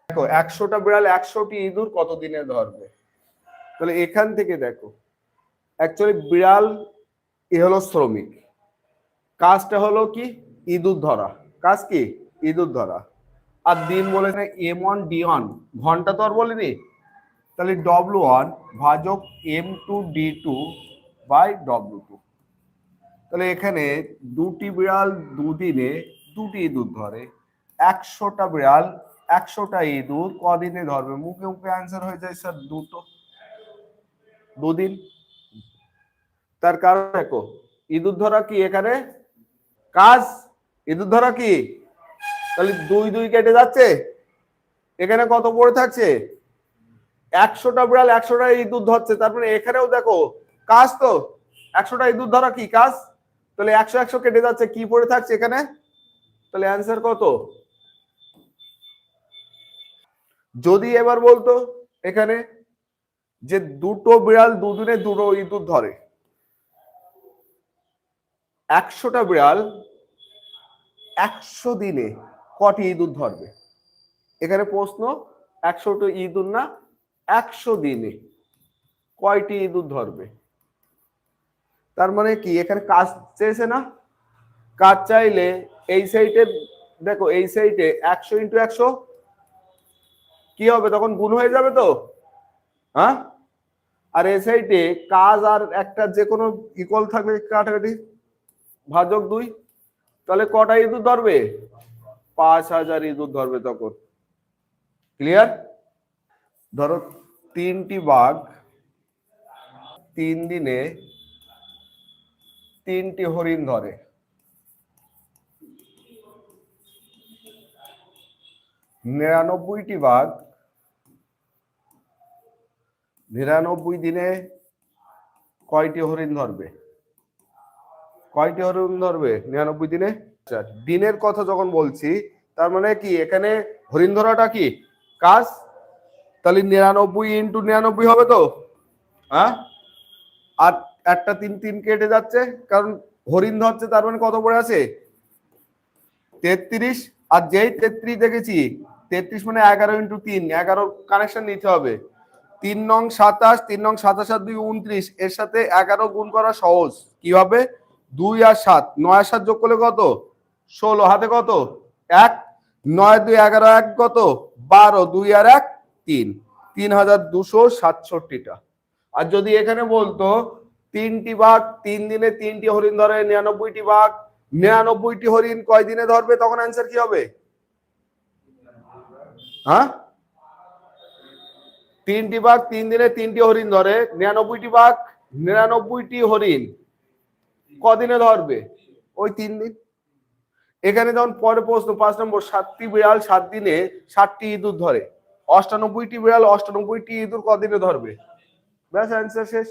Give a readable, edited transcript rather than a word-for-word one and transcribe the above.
দেখো 100টা বিড়াল 100টি ইঁদুর কতদিনে ধরবে? তাহলে এখান থেকে দেখো অ্যাকচুয়ালি বিড়াল এ হলো শ্রমিক, কাজটা হলো কি ইঁদুর ধরা, কাজ কি ইঁদুর ধরা। আর দিন বলেছে M1D1, ঘন্টা তো আর বলিনি, তাহলে W1 ভাজক M2D2 বাই W2। তাহলে এখানে দুটি বিড়াল দুদিনে দুটি ইঁদুর ধরে, 100টা বিড়াল 100টা ইঁদুর কদিনে ধরবে? মুখে মুখে অ্যান্সার হয়ে যায় স্যার দুদিন। তার কারণ দেখো ইঁদুর ধরা কি এখানে কাজ, ইঁদুর ধরা কি, তাহলে 2 কেটে যাচ্ছে, এখানে কত পড়ে থাকছে? 100টা বিড়াল 100টা ইঁদুর ধরছে, তারপরে এখানেও দেখো কাজ তো 100টা ইঁদুর ধরা কি কাজ, তাহলে 100 100 কেটে যাচ্ছে, কি পড়ে থাকছে এখানে? তাহলে অ্যান্সার কত? যদি এবার বলতো এখানে যে দুটো বিড়াল দুদিনে দুটো ইঁদুর ধরে, 100টা বিড়াল 100 দিনে কটি ইঁদুর ধরবে? এখানে প্রশ্ন 100টা ইঁদুর না, 100 দিনে কয়টি ইঁদুর ধরবে? তার মানে কি এখানে কাজ চেয়েছে না, কাজ চাইলে এই সাইডে দেখো, এই সাইডে 100 × 100 কি হবে, তখন গুণ হয়ে যাবে তো, হ্যাঁ? আর এই সাইডে কাজ আর একটা যে কোনো ইকুয়াল থাকলে কাটাকাটি ভাজক 2, তাহলে কটা ইঁদুর ধরবে? 5000 ইঁদুর ধরবে তখন। ক্লিয়ার? ধরো 3টি বাঘ 3 দিনে 3টি হরিণ ধরে, 99টি বাঘ 99 দিনে কয়টি হরিণ ধরবে? কয়টি হরিণ ধরবে 99 দিনে? দিনের কথা যখন বলছি তার মানে কি এখানে হরিণ ধরাটা কি কাজ, তাহলে 99 × 99 হবে তো, হ্যাঁ? আর একটা 3 কেটে যাচ্ছে, কারণ হরিণ ধরছে, তার মানে কত পড়ে আছে? 33। আর যেই 33 দেখেছি, 33 মানে 11 × 3, 11 কানেকশন নিতে হবে। 3 নং 27, 3 নং 27 আর 2 29, এর সাথে 11 গুণ করা সহজ। কি হবে? 2 আর 7, 9 আর 7 যোগ করলে কত? 16, হাতে কত? 1, 9 2 11 1 কত? 12, 2 আর 1 3, 3267টা। আর যদি এখানে বলতো 3টি বাঘ 3 দিনে 3টি হরিণ ধরে, 99টি বাঘ 99টি হরিণ কয় দিনে ধরবে, তখন অ্যান্সার কি হবে? হ্যাঁ, 3টি বাঘ 3 দিনে 3টি হরিণ ধরে, 99টি বাঘ 99টি হরিণ কদিনে ধরবে? ওই 3 দিন। এখানে যেমন পরে প্রশ্ন 5 নম্বর, 7টি বিড়াল 7 দিনে 7টি ইঁদুর ধরে, 98টি বিড়াল 98টি ইঁদুর কদিনে ধরবে? ব্যাস অ্যান্সার শেষ।